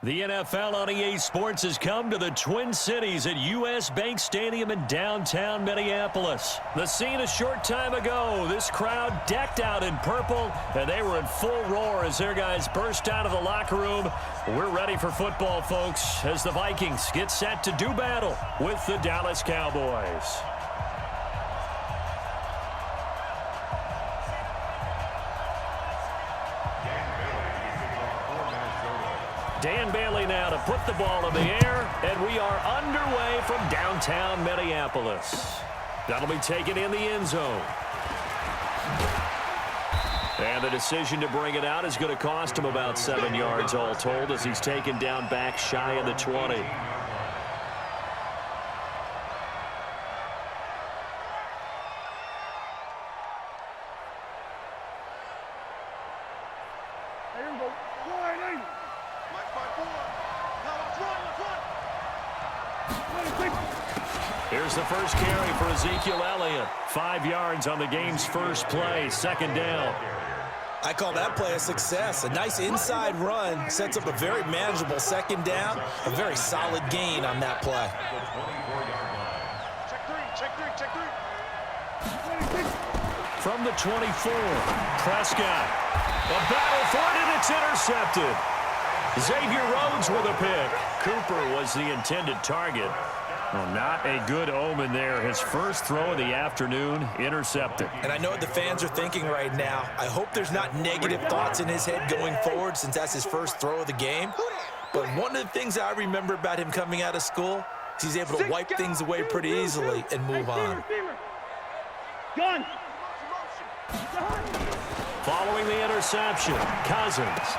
The NFL on EA Sports has come to the Twin Cities at U.S. Bank Stadium in downtown Minneapolis. The scene a short time ago, this crowd decked out in purple, and they were in full roar as their guys burst out of the locker room. We're ready for football, folks, as the Vikings get set to do battle with the Dallas Cowboys. Dan Bailey now to put the ball in the air, and we are underway from downtown Minneapolis. That'll be taken in the end zone. And the decision to bring it out is going to cost him about 7 yards all told as he's taken down back shy of the 20. Here's the first carry for Ezekiel Elliott. 5 yards on the game's first play, second down. I call that play a success. A nice inside run sets up a very manageable second down. A very solid gain on that play. Check three. From the 24, Prescott. A battle for it, and it's intercepted. Xavier Rhodes with a pick. Cooper was the intended target. Well, not a good omen there. His first throw of the afternoon, intercepted. And I know what the fans are thinking right now. I hope there's not negative thoughts in his head going forward since that's his first throw of the game. But one of the things I remember about him coming out of school is he's able to wipe things away pretty easily and move on. Gun. Following the interception, Cousins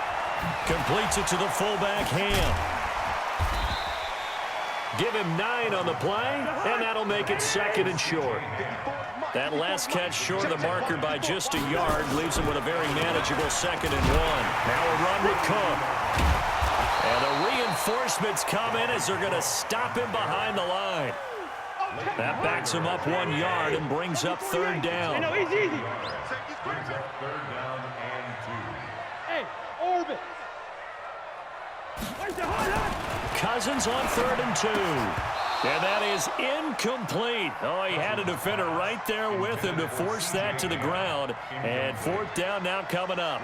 completes it to the fullback, Ham. Give him 9 on the play, and that'll make it second and short. That last catch short of the marker by just a yard leaves him with a very manageable second and 1. Now a run with Cook. And the reinforcements come in as they're going to stop him behind the line. That backs him up 1 yard and brings up third down. Easy. Hey, orbit. Cousins on 3rd and 2. And that is incomplete. Oh, he had a defender right there with him to force that to the ground. And 4th down now coming up.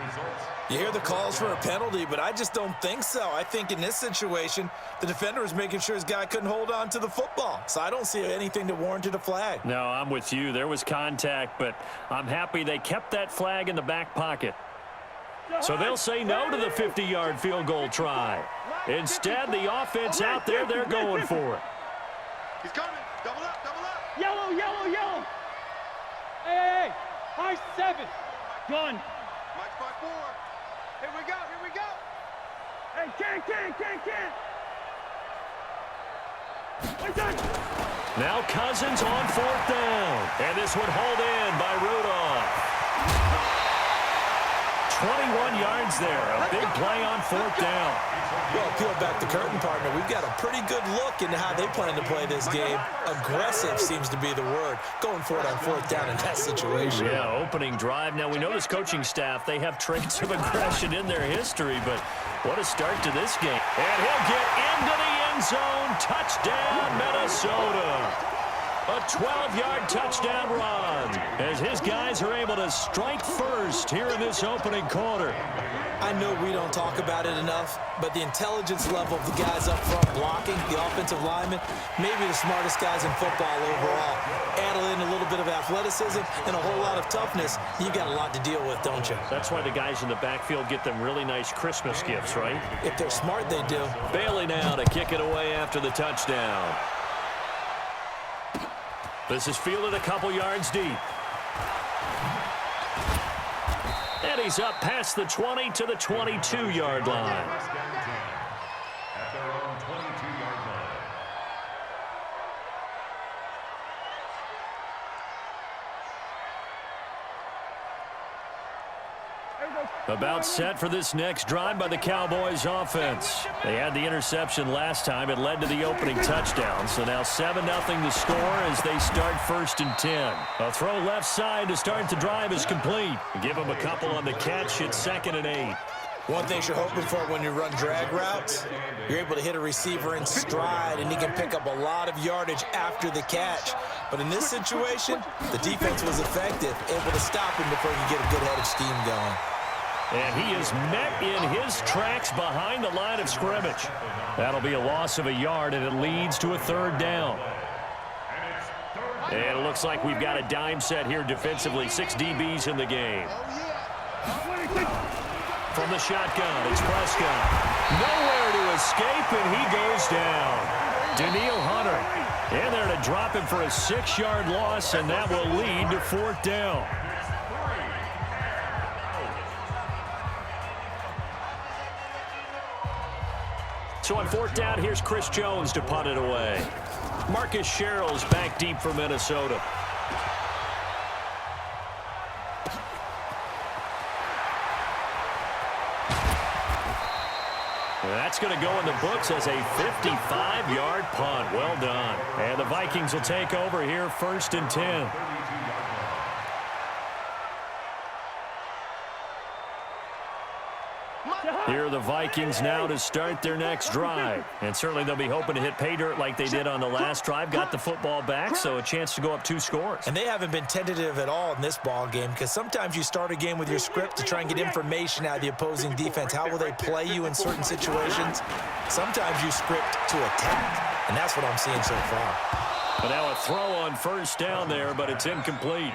You hear the calls for a penalty, but I just don't think so. I think in this situation, the defender was making sure his guy couldn't hold on to the football. So I don't see anything that warranted a flag. No, I'm with you. There was contact, but I'm happy they kept that flag in the back pocket. So they'll say no to the 50-yard field goal try. Instead, the offense out there, they're going for it. He's coming. Double up. Yellow. Hey. High 7. Gun. Mike's 5-4. Here we go. Hey, can't. Now Cousins on 4th down. And this one hauled in by Rudolph. 21 yards there. A big play on 4th down. Well, peel back the curtain, partner. We've got a pretty good look into how they plan to play this game. Aggressive seems to be the word. Going for it on 4th down in that situation. Yeah, opening drive. Now, we know this coaching staff, they have traits of aggression in their history, but what a start to this game. And he'll get into the end zone. Touchdown, Minnesota. A 12-yard touchdown run as his guys are able to strike first here in this opening quarter. I know we don't talk about it enough, but the intelligence level of the guys up front blocking, the offensive linemen, maybe the smartest guys in football overall. Add in a little bit of athleticism and a whole lot of toughness, you got a lot to deal with, don't you? That's why the guys in the backfield get them really nice Christmas gifts, right? If they're smart, they do. Bailey now to kick it away after the touchdown. This is fielded a couple yards deep. And he's up past the 20 to the 22-yard line. At their own 22-yard line. About set for this next drive by the Cowboys offense. They had the interception last time. It led to the opening touchdown. So now 7-0 to score as they start 1st and 10. A throw left side to start the drive is complete. Give them a couple on the catch at 2nd and 8. One thing you're hoping for when you run drag routes, you're able to hit a receiver in stride, and he can pick up a lot of yardage after the catch. But in this situation, the defense was effective, able to stop him before he could get a good head of steam going. And he is met in his tracks behind the line of scrimmage. That'll be a loss of a yard, and it leads to a third down. And it looks like we've got a dime set here defensively. 6 DBs in the game. From the shotgun, it's Prescott. Nowhere to escape, and he goes down. Daniil Hunter in there to drop him for a 6-yard loss, and that will lead to 4th down. So on 4th down, here's Chris Jones to punt it away. Marcus Sherrill's back deep for Minnesota. That's going to go in the books as a 55-yard punt. Well done. And the Vikings will take over here, 1st and 10. Here are the Vikings now to start their next drive. And certainly they'll be hoping to hit pay dirt like they did on the last drive. Got the football back, so a chance to go up 2 scores. And they haven't been tentative at all in this ball game, because sometimes you start a game with your script to try and get information out of the opposing defense. How will they play you in certain situations? Sometimes you script to attack, and that's what I'm seeing so far. But now a throw on 1st down there, but it's incomplete.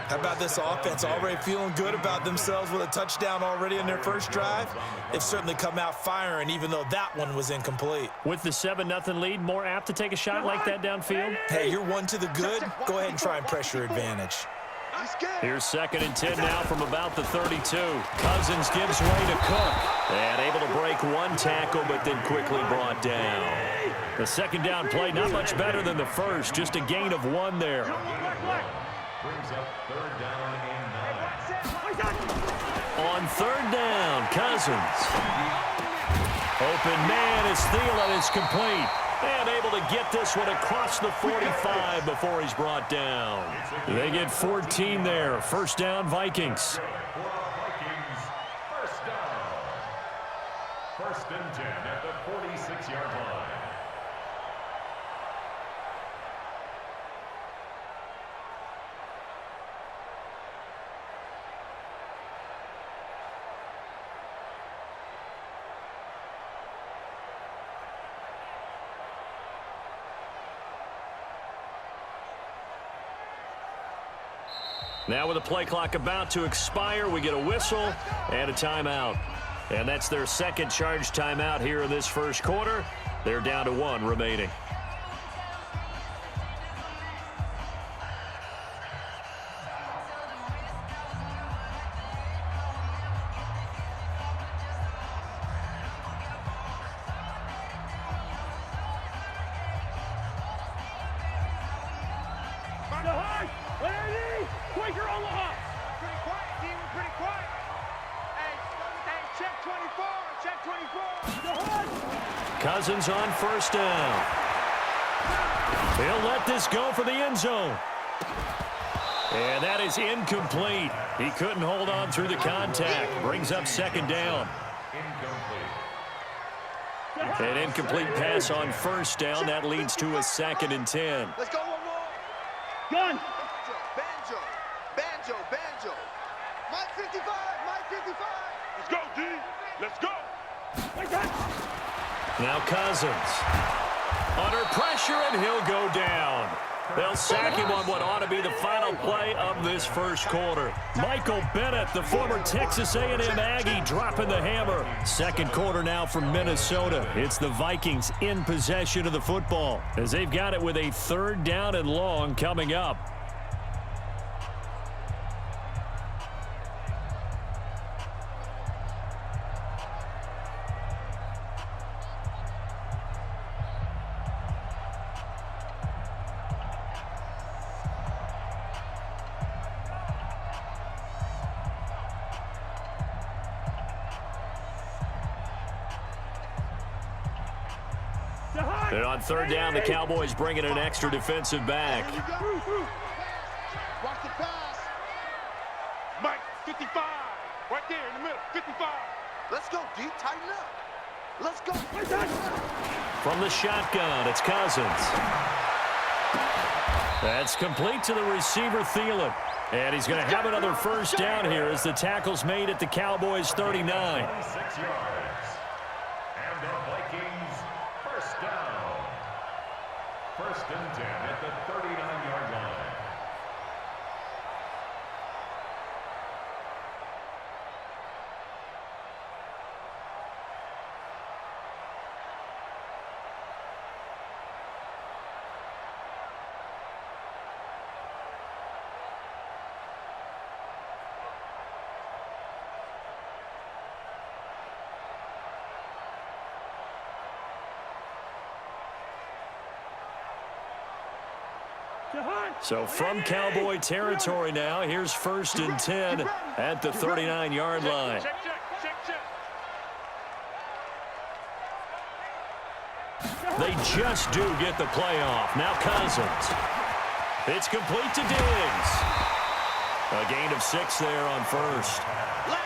How about this offense already feeling good about themselves with a touchdown already in their first drive? They've certainly come out firing, even though that one was incomplete. With the 7-0 lead, more apt to take a shot like that downfield? Hey, you're 1 to the good. Go ahead and try and press your advantage. Here's 2nd and 10 now from about the 32. Cousins gives way to Cook. And able to break 1 tackle, but then quickly brought down. The 2nd down play not much better than the first, just a gain of 1 there. Brings up 3rd down and 9. On 3rd down, Cousins. Open man is Thielen, is complete. And able to get this one across the 45 before he's brought down. They get 14 there. 1st down, Vikings. Vikings, 1st down. 1st and 10 at the 46-yard line. Now with the play clock about to expire, we get a whistle and a timeout. And that's their 2nd charge timeout here in this 1st quarter. They're down to 1 remaining. Cousins on 1st down. He'll let this go for the end zone. And that is incomplete. He couldn't hold on through the contact. Brings up 2nd down. An incomplete pass on 1st down. That leads to a 2nd and 10. Let's go one more. Gun. Banjo. Mike 55. Let's go, D. Let's go. Now Cousins. Under pressure, and he'll go down. They'll sack him on what ought to be the final play of this 1st quarter. Michael Bennett, the former Texas A&M Aggie, dropping the hammer. 2nd quarter now from Minnesota. It's the Vikings in possession of the football as they've got it with a 3rd down and long coming up. And on 3rd down, the Cowboys bringing an extra defensive back. Watch the pass. Mike 55. Right there in the middle. 55. Let's go, D. Tighten up. Let's go. From the shotgun, it's Cousins. That's complete to the receiver, Thielen. And he's going to have another first down here as the tackle's made at the Cowboys' 39. 26 yards. And the Vikings first down. First and 10 at the 39-yard line. So from Cowboy territory now, here's first and 10 at the 39-yard line. They just do get the playoff. Now Cousins. It's complete to Diggs. A gain of 6 there on first.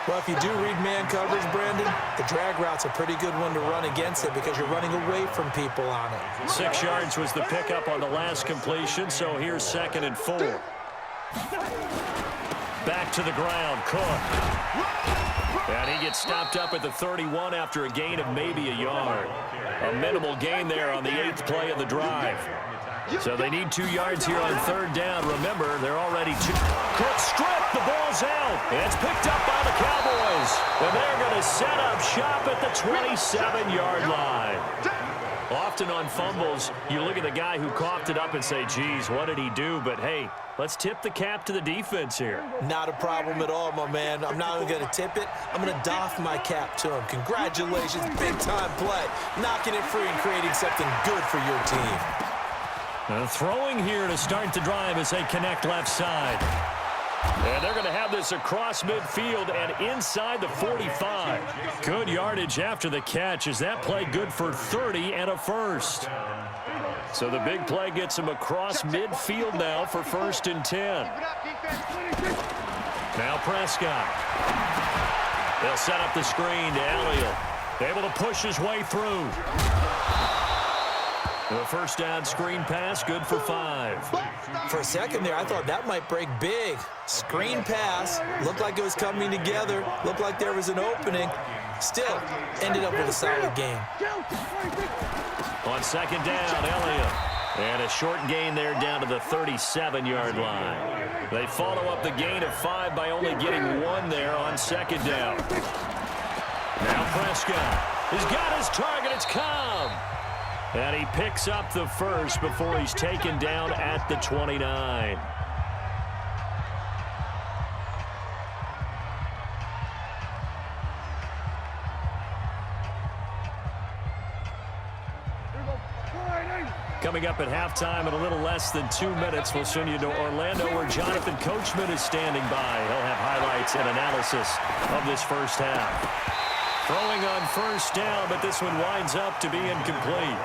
Well, if you do read man coverage, Brandon, the drag route's a pretty good one to run against it because you're running away from people on it. 6 yards was the pickup on the last completion, so here's 2nd and 4. Back to the ground, Cook. And he gets stopped up at the 31 after a gain of maybe a yard. A minimal gain there on the 8th play of the drive. So they need 2 yards here on 3rd down. Remember, they're already 2. Cook stripped. The ball's out. It's picked up by the Cowboys. And they're going to set up shop at the 27-yard line. Often on fumbles, you look at the guy who coughed it up and say, geez, what did he do? But, hey, let's tip the cap to the defense here. Not a problem at all, my man. I'm not even going to tip it. I'm going to doff my cap to him. Congratulations. Big-time play. Knocking it free and creating something good for your team. Throwing here to start the drive as they connect left side. And they're going to have this across midfield and inside the 45. Good yardage after the catch. Is that play good for 30 and a first? So the big play gets him across midfield now for 1st and 10. Now Prescott. They'll set up the screen to Elliott. Able to push his way through. The first down screen pass, good for 5. For a second there, I thought that might break big. Screen pass, looked like it was coming together, looked like there was an opening. Still, ended up with a solid game. On 2nd down, Elliott. And a short gain there down to the 37-yard line. They follow up the gain of 5 by only getting 1 there on 2nd down. Now Prescott. He's got his target. It's Cobb. And he picks up the first before he's taken down at the 29. Coming up at halftime in a little less than 2 minutes, we'll send you to Orlando where Jonathan Coachman is standing by. He'll have highlights and analysis of this first half. Throwing on first down, but this one winds up to be incomplete.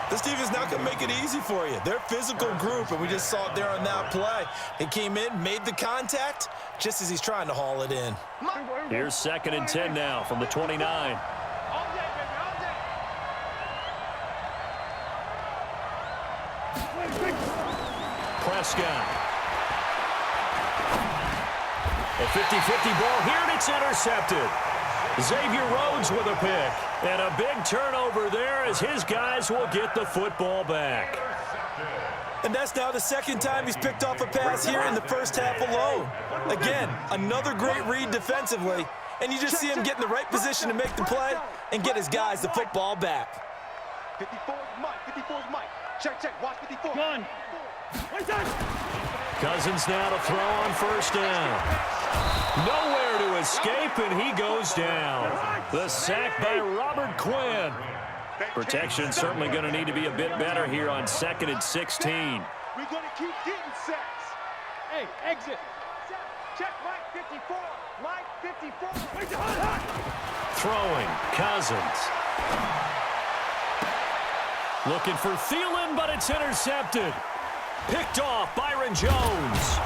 This defense not going to make it easy for you. They're a physical group, and we just saw it there on that play. He came in, made the contact, just as he's trying to haul it in. Here's 2nd and 10 now from the 29. Prescott. A 50-50 ball here, and it's intercepted. Xavier Rhodes with a pick. And a big turnover there as his guys will get the football back. And that's now the 2nd time he's picked off a pass here in the first half alone. Again, another great read defensively. And you just see him get in the right position to make the play and get his guys the football back. 54 is Mike. 54 is Mike. Check. Watch 54. Gun. Cousins now to throw on first down. Nowhere to escape, and he goes down. The sack by Robert Quinn. Protection certainly going to need to be a bit better here on 2nd and 16. We're going to keep getting sacks. Hey, exit. Check Mike 54. Mike 54. Throwing, Cousins. Looking for Thielen, but it's intercepted. Picked off Byron Jones.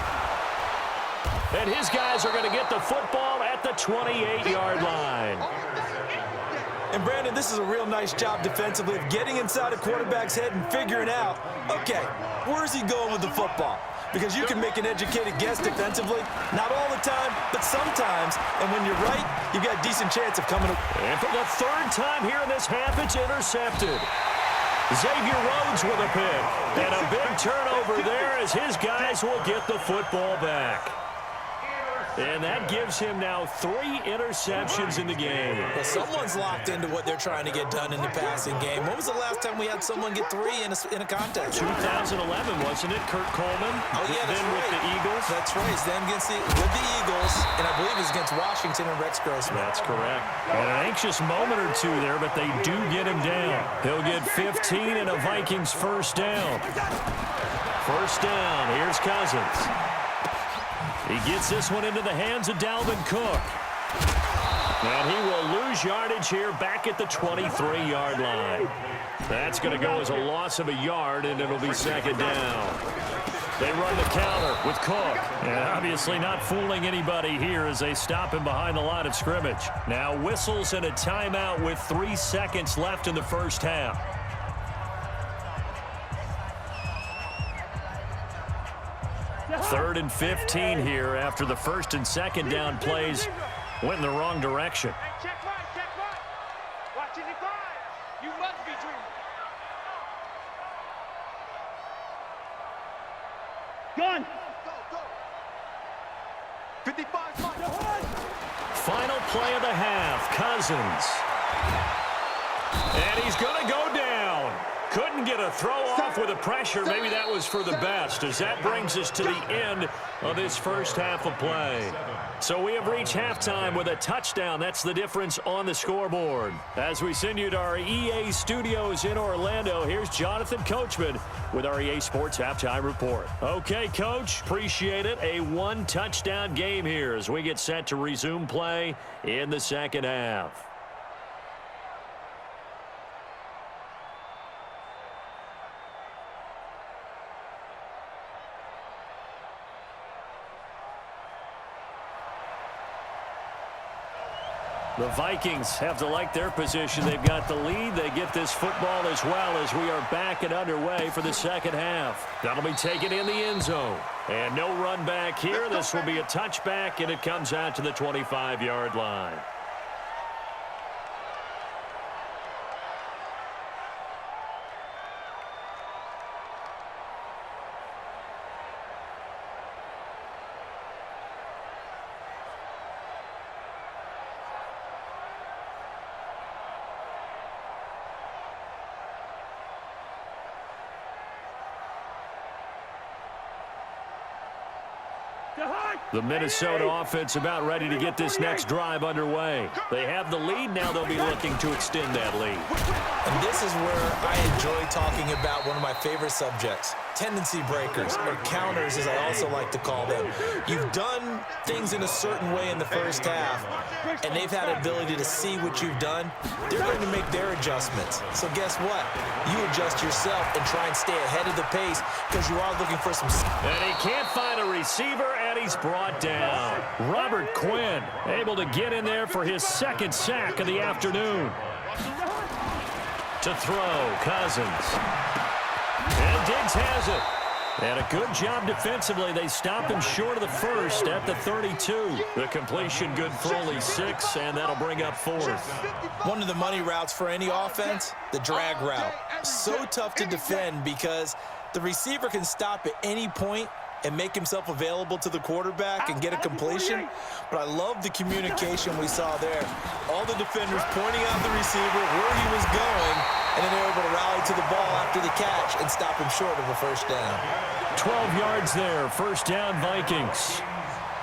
And his guys are going to get the football at the 28-yard line. And, Brandon, this is a real nice job defensively of getting inside a quarterback's head and figuring out, okay, where's he going with the football? Because you can make an educated guess defensively, not all the time, but sometimes. And when you're right, you've got a decent chance of coming. And for the third time here in this half, it's intercepted. Xavier Rhodes with a pick. And a big turnover there as his guys will get the football back. And that gives him now 3 interceptions in the game. Well, someone's locked into what they're trying to get done in the passing game. When was the last time we had someone get 3 in a contest? 2011, wasn't it? Kurt Coleman. Oh, yeah, that's then right. with the Eagles. That's right. It's then with the Eagles, and I believe it's against Washington and Rex Grossman. That's correct. And an anxious moment or two there, but they do get him down. He'll get 15 and a Vikings first down. First down. Here's Cousins. He gets this one into the hands of Dalvin Cook. And he will lose yardage here back at the 23-yard line. That's going to go as a loss of a yard, and it'll be second down. They run the counter with Cook. And obviously not fooling anybody here as they stop him behind the line of scrimmage. Now whistles and a timeout with 3 seconds left in the first half. Third and 15 here after the first and second down plays went in the wrong direction. Hey, check right. Watching the climb. You must be dreaming. Gun. Go. 55. Final play of the half, Cousins. And he's going to go down. Couldn't get a throw off with the pressure. Maybe that was for the best, as that brings us to the end of this first half of play. So we have reached halftime with a touchdown. That's the difference on the scoreboard. As we send you to our EA studios in Orlando, here's Jonathan Coachman with our EA Sports Halftime Report. Okay, Coach, appreciate it. A 1-touchdown game here as we get set to resume play in the second half. The Vikings have to like their position. They've got the lead. They get this football as well as we are back and underway for the second half. That'll be taken in the end zone. And no run back here. This will be a touchback, and it comes out to the 25-yard line. The Minnesota offense about ready to get this next drive underway. They have the lead. Now they'll be looking to extend that lead. And this is where I enjoy talking about one of my favorite subjects, tendency breakers, or counters as I also like to call them. You've done things in a certain way in the first half, and they've had the ability to see what you've done. They're going to make their adjustments. So guess what? You adjust yourself and try and stay ahead of the pace because you are looking for some... And he can't find a receiver, and he's brought down. Robert Quinn able to get in there for his second sack of the afternoon. To throw, Cousins. And Diggs has it. And a good job defensively. They stop him short of the first at the 32. The completion good for only 6, and that'll bring up 4th. One of the money routes for any offense, the drag route. So tough to defend because the receiver can stop at any point and make himself available to the quarterback and get a completion. But I love the communication we saw there. All the defenders pointing out the receiver, where he was going, and then they were able to rally to the ball after the catch and stop him short of a first down. 12 yards there, first down Vikings.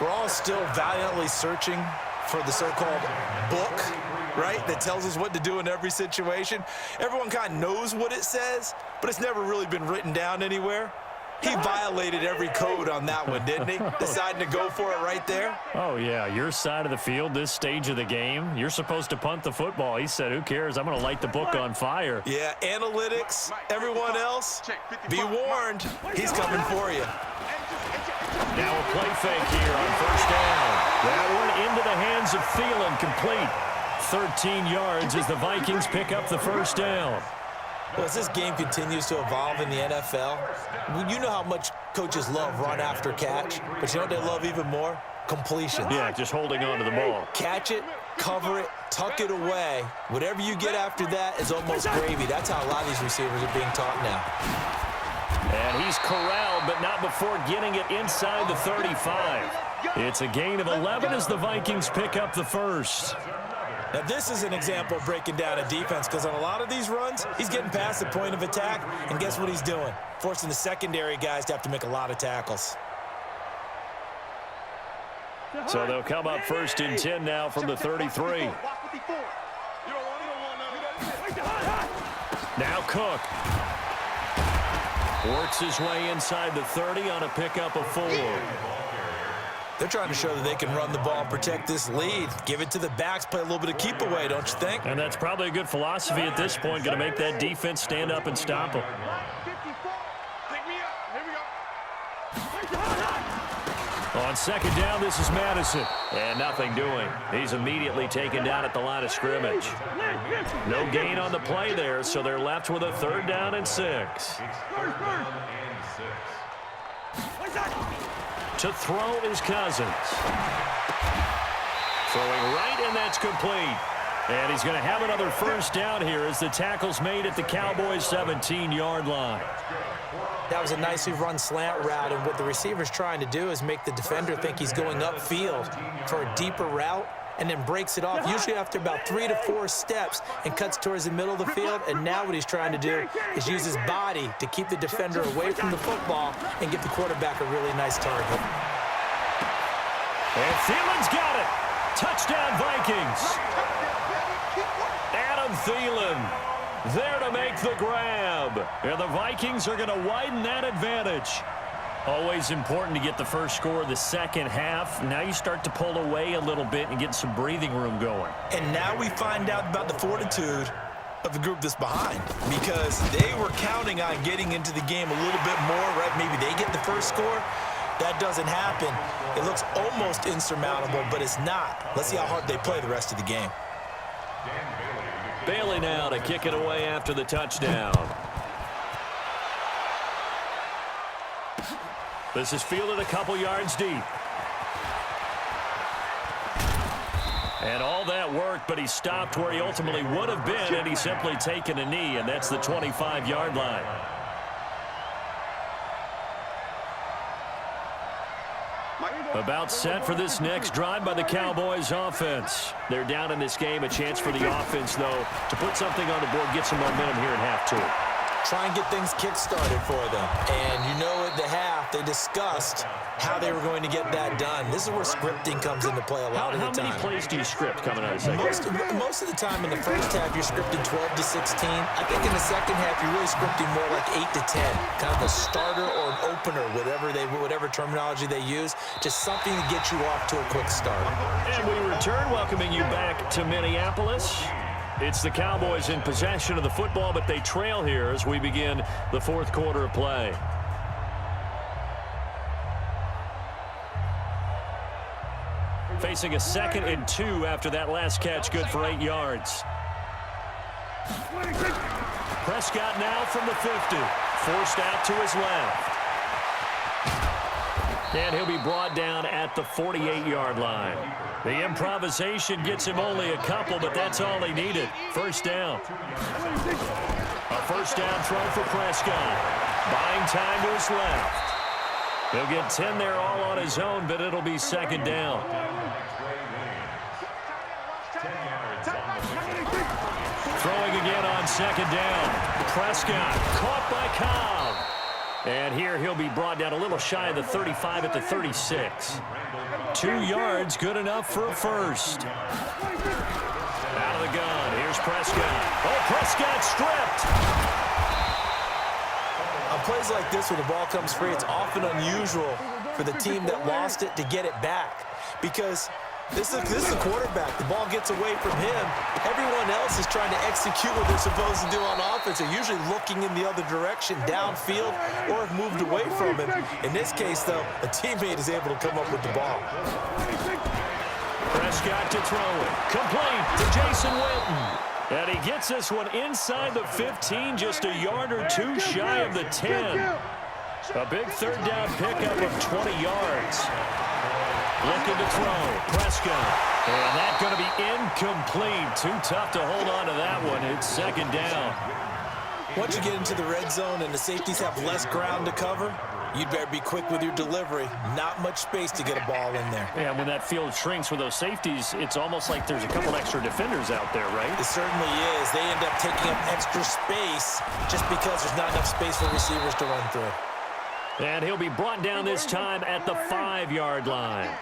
We're all still valiantly searching for the so-called book, right, that tells us what to do in every situation. Everyone kind of knows what it says, but it's never really been written down anywhere. He violated every code on that one, didn't he? Deciding to go for it right there. Oh, yeah, your side of the field, this stage of the game, you're supposed to punt the football. He said, who cares? I'm going to light the book on fire. Yeah, analytics, everyone else, be warned, he's coming for you. Now a play fake here on first down. That one into the hands of Thielen, complete. 13 yards as the Vikings pick up the first down. Well, as this game continues to evolve in the NFL, you know how much coaches love run after catch, but you know what they love even more? Completions. Yeah, just holding on to the ball. Catch it, cover it, tuck it away. Whatever you get after that is almost gravy. That's how a lot of these receivers are being taught now. And he's corralled, but not before getting it inside the 35. It's a gain of 11 as the Vikings pick up the first. Now, this is an example of breaking down a defense, because on a lot of these runs, he's getting past the point of attack, and guess what he's doing? Forcing the secondary guys to have to make a lot of tackles. So they'll come up first and 10 now from the 33. Now Cook. Works his way inside the 30 on a pickup of 4. They're trying to show that they can run the ball and protect this lead. Give it to the backs, play a little bit of keep away, don't you think? And that's probably a good philosophy at this point, going to make that defense stand up and stop them. On second down, this is Madison. And nothing doing. He's immediately taken down at the line of scrimmage. No gain on the play there, so they're left with a 3rd down and 6. To throw is Cousins. Throwing right, and that's complete. And he's going to have another first down here as the tackle's made at the Cowboys' 17-yard line. That was a nicely run slant route, and what the receiver's trying to do is make the defender think he's going upfield for a deeper route, and then breaks it off, usually after about 3 to 4 steps, and cuts towards the middle of the field. And now what he's trying to do is use his body to keep the defender away from the football and give the quarterback a really nice target. And Thielen's got it. Touchdown, Vikings. Adam Thielen there to make the grab. And the Vikings are going to widen that advantage. Always important to get the first score of the second half. Now you start to pull away a little bit and get some breathing room going. And now we find out about the fortitude of the group that's behind, because they were counting on getting into the game a little bit more, right? Maybe they get the first score. That doesn't happen. It looks almost insurmountable, but it's not. Let's see how hard they play the rest of the game. Bailey now to kick it away after the touchdown. This is fielded a couple yards deep. And all that worked, but he stopped where he ultimately would have been, and he's simply taken a knee, and that's the 25-yard line. About set for this next drive by the Cowboys offense. They're down in this game. A chance for the offense, though, to put something on the board, get some momentum here in half 2. Try and get things kick-started for them. And you know at the half, they discussed how they were going to get that done. This is where scripting comes into play a lot of the time. How many plays do you script coming out of the second? Most of the time in the first half, you're scripting 12 to 16. I think in the second half, you're really scripting more like 8 to 10. Kind of a starter or an opener, whatever terminology they use. Just something to get you off to a quick start. And we return, welcoming you back to Minneapolis. It's the Cowboys in possession of the football, but they trail here as we begin the 4th quarter of play. Facing a 2nd and 2 after that last catch, good for 8 yards. Prescott now from the 50, forced out to his left. And he'll be brought down at the 48-yard line. The improvisation gets him only a couple, but that's all he needed. First down. A first down throw for Prescott. Buying time to his left. He'll get 10 there all on his own, but it'll be 2nd down. Throwing again on 2nd down. Prescott caught by Cobb. And here he'll be brought down a little shy of the 35 at the 36. 2 yards, good enough for a first. Out of the gun, here's Prescott. Oh, Prescott stripped. On plays like this, when the ball comes free, it's often unusual for the team that lost it to get it back, because this is the quarterback. The ball gets away from him. Everyone else is trying to execute what they're supposed to do on offense. They're usually looking in the other direction, downfield, or have moved away from him. In this case, though, a teammate is able to come up with the ball. Prescott to throw it. Complete to Jason Witten. And he gets this one inside the 15, just a yard or two shy of the 10. A big third down pickup of 20 yards. Looking to throw. Prescott. And that's going to be incomplete. Too tough to hold on to that one. It's second down. Once you get into the red zone and the safeties have less ground to cover, you'd better be quick with your delivery. Not much space to get a ball in there. Yeah, when that field shrinks with those safeties, it's almost like there's a couple extra defenders out there, right? It certainly is. They end up taking up extra space just because there's not enough space for receivers to run through. And he'll be brought down this time at the 5-yard line.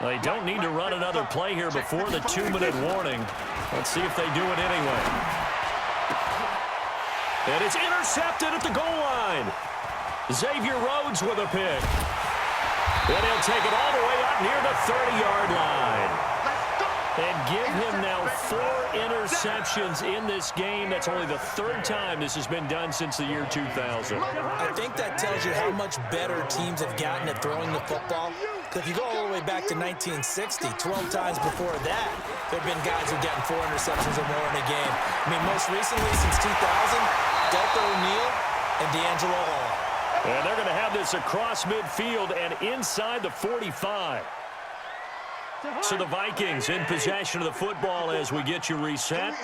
They don't need to run another play here before the 2-minute warning. Let's see if they do it anyway. And it's intercepted at the goal line. Xavier Rhodes with a pick. And he'll take it all the way out near the 30-yard line. And give him now 4 interceptions in this game. That's only the 3rd time this has been done since the year 2000. I think that tells you how much better teams have gotten at throwing the football. If you go all the way back to 1960, 12 times before that, there have been guys who've gotten 4 interceptions or more in a game. I mean, most recently since 2000, Delta O'Neal and D'Angelo Hall. And they're going to have this across midfield and inside the 45. So the Vikings in possession of the football as we get you reset.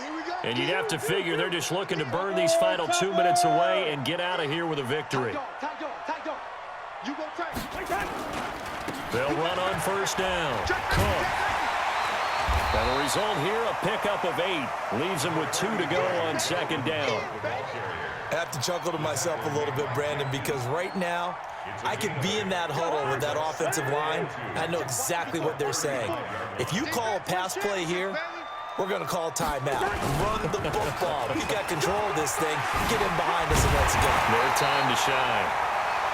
And you'd have to figure they're just looking to burn these final 2 minutes away and get out of here with a victory. They'll run on first down. Cook. And the result here, a pickup of 8. Leaves them with 2 to go on second down. I have to chuckle to myself a little bit, Brandon, because right now, I could be in that huddle with that offensive line. I know exactly what they're saying. If you call a pass play here, we're going to call timeout. Run the football. We got control of this thing. Get in behind us and let's go. No time to shine.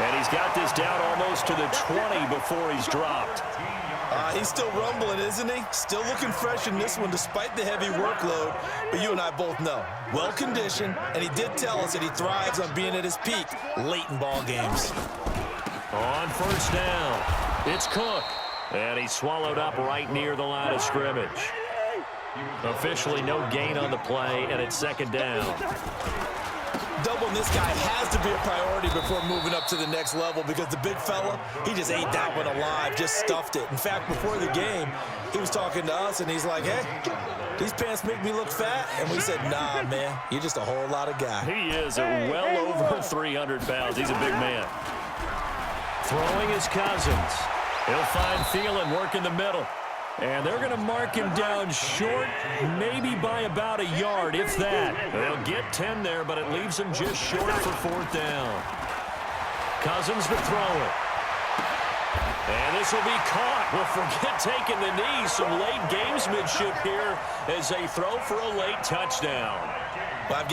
And he's got this down almost to the 20 before he's dropped. He's still rumbling, isn't he? Still looking fresh in this one despite the heavy workload. But you and I both know, well-conditioned, and he did tell us that he thrives on being at his peak late in ball games. On first down, it's Cook. And he's swallowed up right near the line of scrimmage. Officially no gain on the play, and it's second down. Doubling this guy has to be a priority before moving up to the next level because the big fella, he just ate that one alive, just stuffed it. In fact, before the game, he was talking to us, and he's like, hey, these pants make me look fat? And we said, nah, man, you're just a whole lot of guy. He is well over 300 pounds. He's a big man. Throwing his Cousins. He'll find Thielen working the middle. And they're going to mark him down short, maybe by about a yard, if that. They'll get 10 there, but it leaves them just short for 4th down. Cousins to throw it. And this will be caught. Well, forget taking the knee. Some late gamesmanship here as they throw for a late touchdown. Well, I've